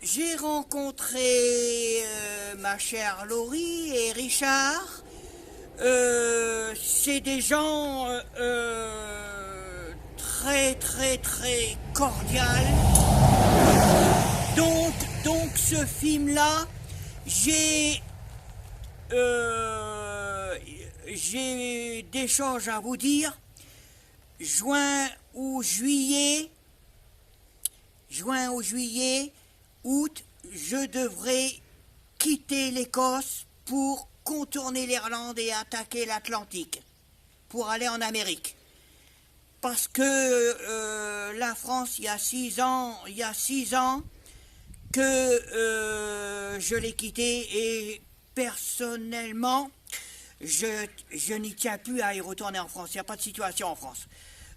J'ai rencontré ma chère Laurie et Richard. C'est des gens très très très cordiales. Donc ce film-là, j'ai des choses à vous dire. Juin ou juillet, août, je devrais quitter l'Écosse pour contourner l'Irlande et attaquer l'Atlantique pour aller en Amérique. Parce que la France, il y a 6 ans que je l'ai quitté et personnellement, je n'y tiens plus à y retourner en France. Il n'y a pas de situation en France.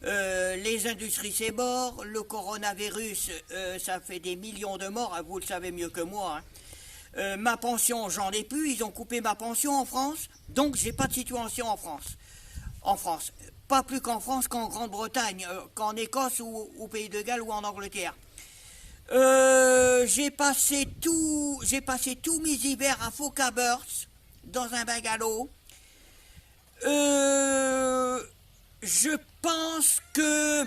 Les industries, c'est mort. Le coronavirus, ça fait des millions de morts. Vous le savez mieux que moi. Ma pension, j'en ai plus. Ils ont coupé ma pension en France. Donc, j'ai pas de situation en France. Pas plus qu'en France, qu'en Grande-Bretagne, qu'en Écosse ou au Pays de Galles ou en Angleterre. J'ai passé tous mes hivers à Fochabers, dans un bungalow. Je pense que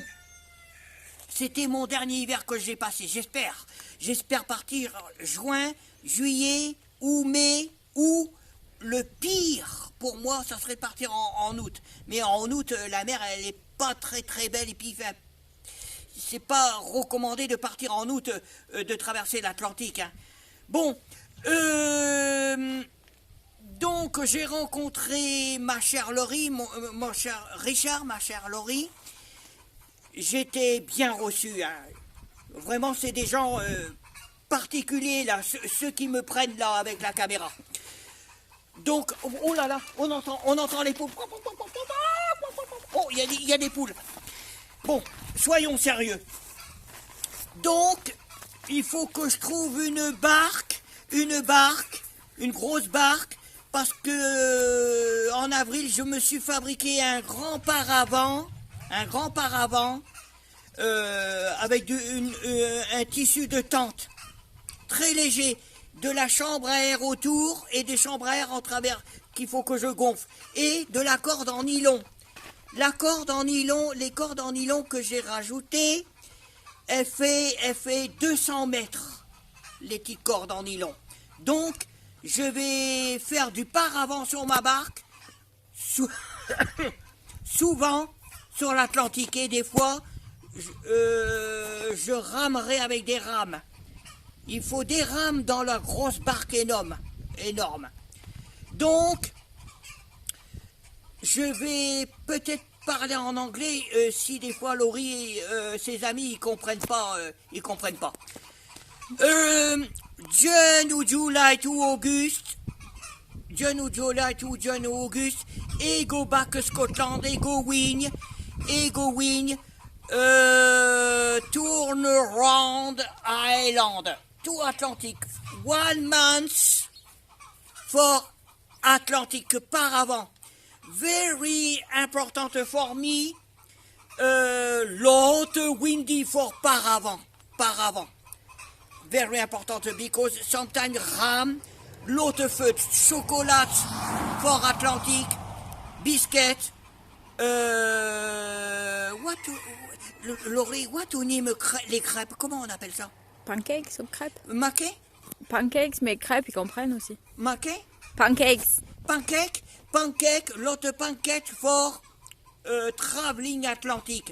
c'était mon dernier hiver que j'ai passé. J'espère partir juin, juillet ou mai, ou le pire pour moi, ça serait de partir en août. Mais en août, la mer, elle est pas très très belle et puis c'est pas recommandé de partir en août, de traverser l'Atlantique. Hein. Bon, donc j'ai rencontré ma chère Laurie, mon cher Richard, ma chère Laurie. J'étais bien reçu. Hein. Vraiment, c'est des gens particuliers, là, ceux qui me prennent là avec la caméra. Donc, oh là là, on entend les poules. Oh, il y a des poules. Bon, soyons sérieux. Donc, il faut que je trouve une grosse barque, parce que en avril, je me suis fabriqué un grand paravent, avec un tissu de tente très léger, de la chambre à air autour et des chambres à air en travers qu'il faut que je gonfle, et de la corde en nylon. Les cordes en nylon que j'ai rajoutées, elle fait 200 mètres, les petites cordes en nylon. Donc, je vais faire du paravent sur ma barque, souvent sur l'Atlantique, et des fois, je ramerai avec des rames. Il faut des rames dans la grosse barque énorme. Donc, je vais peut-être parler en anglais si des fois Laurie et ses amis ils comprennent pas. June ou July to August. Et go back to Scotland. Et go win. Turn around Island. To Atlantic. 1 month for Atlantic paravent. Very important for me. Lot windy for paravent. Very important because sometimes ram, lot of food, chocolate for Atlantic, biscuit. Laurie, what to name les crêpes? Comment on appelle ça? Pancakes ou crêpes? Maquet? Pancakes, mais crêpes, ils comprennent aussi. Maquet? Pancakes. Pancake, lot of pancake for traveling Atlantic.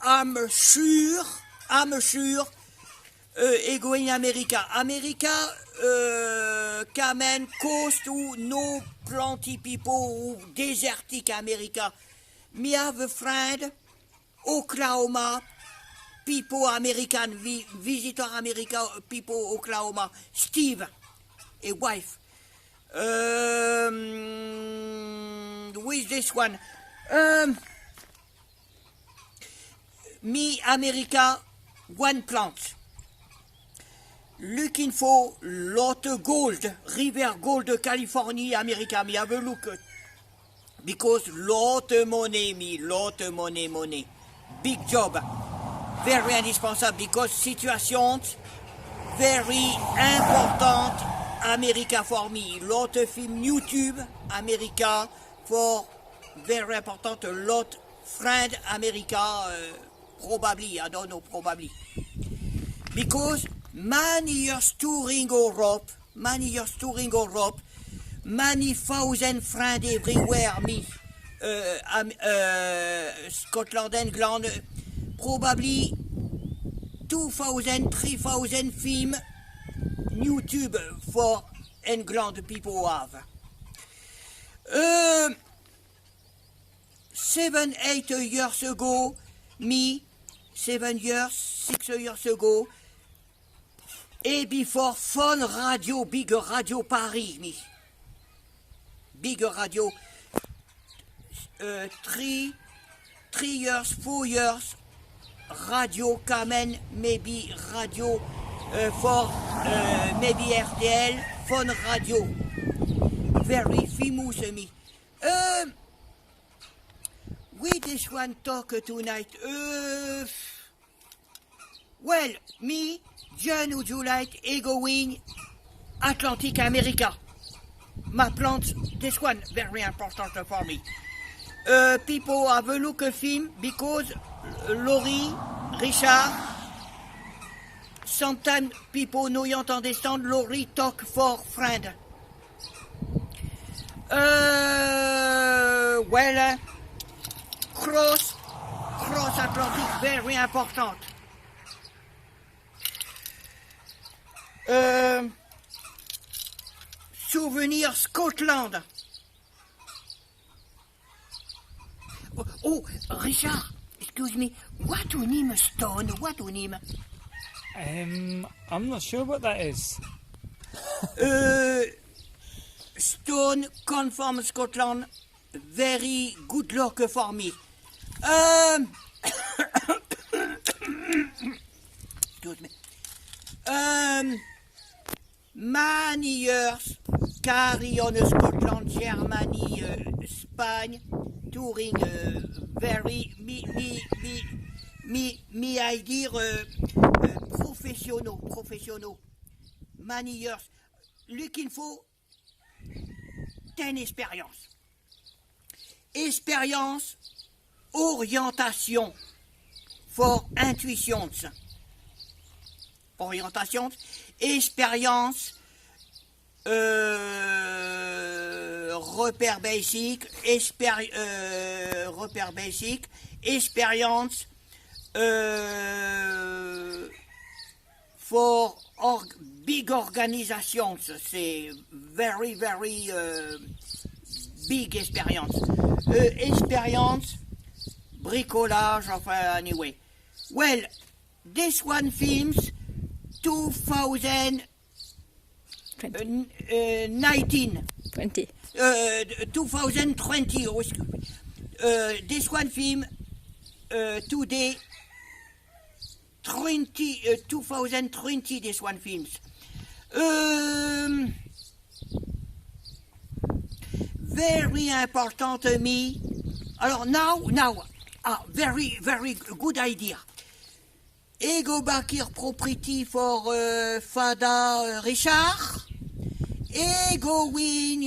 I'm sure, going America. Kamen coast ou no plenty people ou desertic America. Me have a friend, Oklahoma, people American, visitor America, people Oklahoma, Steve, a wife. With this one, me America, one plant. Looking for lot of gold, river gold, California, America. Me have a look because lot of money. big job, very indispensable because situations very important America for me. Lot of film YouTube America for very important. A lot friend America probably I don't know probably because many years touring Europe, many thousand friends everywhere me. Scotland, England, probably 2,000, 3,000 film YouTube for England people have. 7, 8 years ago, me, 7 years, 6 years ago, et before phone radio, big radio Paris, me. Big radio, 3 years, 4 years, radio Kamen, maybe radio for maybe RTL, phone radio. Very famous me. We this one talk tonight. Well, me, June ou July, going Atlantic America. My plans, this one very important for me. People have a look at film because Laurie, Richard, sometimes people don't understand Laurie talk for friend. Well, cross Atlantic very important. Souvenir Scotland. Oh, Richard, excuse me. What do you name stone? What do you name? I'm not sure what that is. Stone confirm Scotland. Very good luck for me. Excuse me. Many years carry on Scotland, Germany, Spain, touring very me I dire professional. Many years looking for 10 expérience. Expérience, orientation for intuitions. Orientation, expérience, repère basic, expérience, for big organizations, c'est very big experience. Experience, bricolage, enfin anyway. Well, this one films 2019. 2020. Oh, excuse me. This one film today 2020. This one films. Very important to me. Alors now, very good idea. Ego back here property for Fada Richard. Ego win.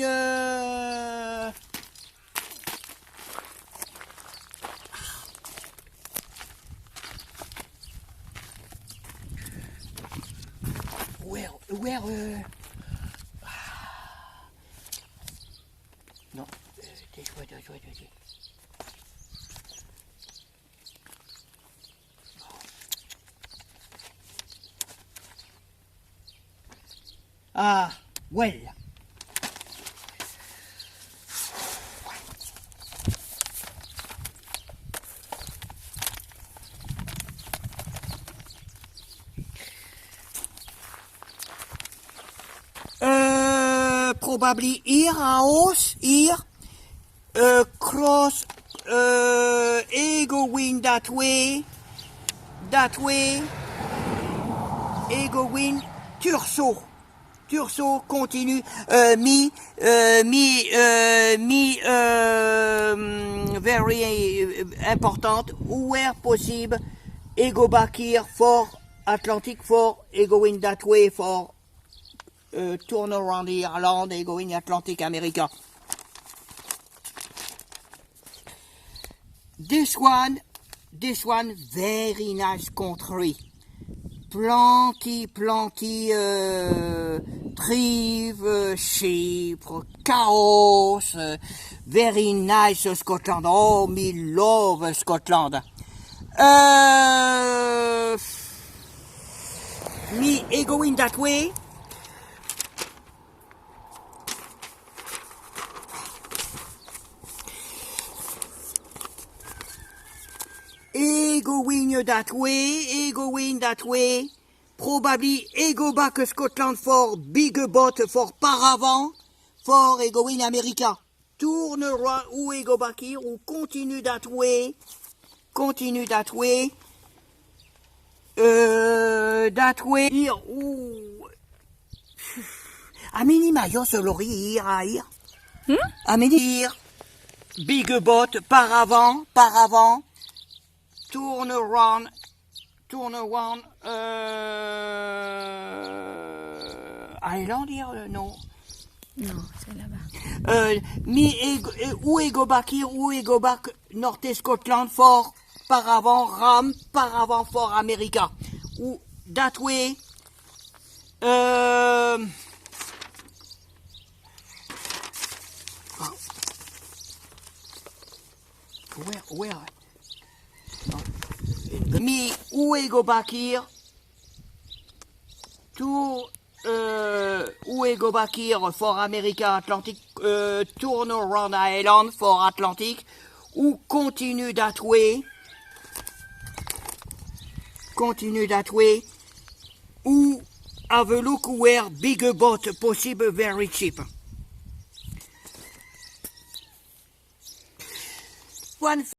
Where non, this way. Ah, well. Probably here, house, here, cross, ego win that way, ego win, Turso, Tursault continue, very important, where possible, et go back here for Atlantic for, et going that way for turn around Ireland, et going Atlantic America. This one, very nice country. Plenty, Trive, Chypre, Chaos, very nice Scotland. Oh, me love Scotland. Me going that way. Going that way, probably go back to Scotland for big boat for Paravant, for going America. Turn around, ou go back here, ou continue that way, here, ou... Amini Mayo se lori here. Amini here, big boat, Paravant, turn around, Island here, no. Non, c'est là-bas. Où go back here, où go back North Scotland for Paravant for America. Ou that way, where? Me, où go back here to où go back here for America Atlantic, turn around Island for Atlantic, ou continue that way, ou have a look where bigger boat possible very cheap. One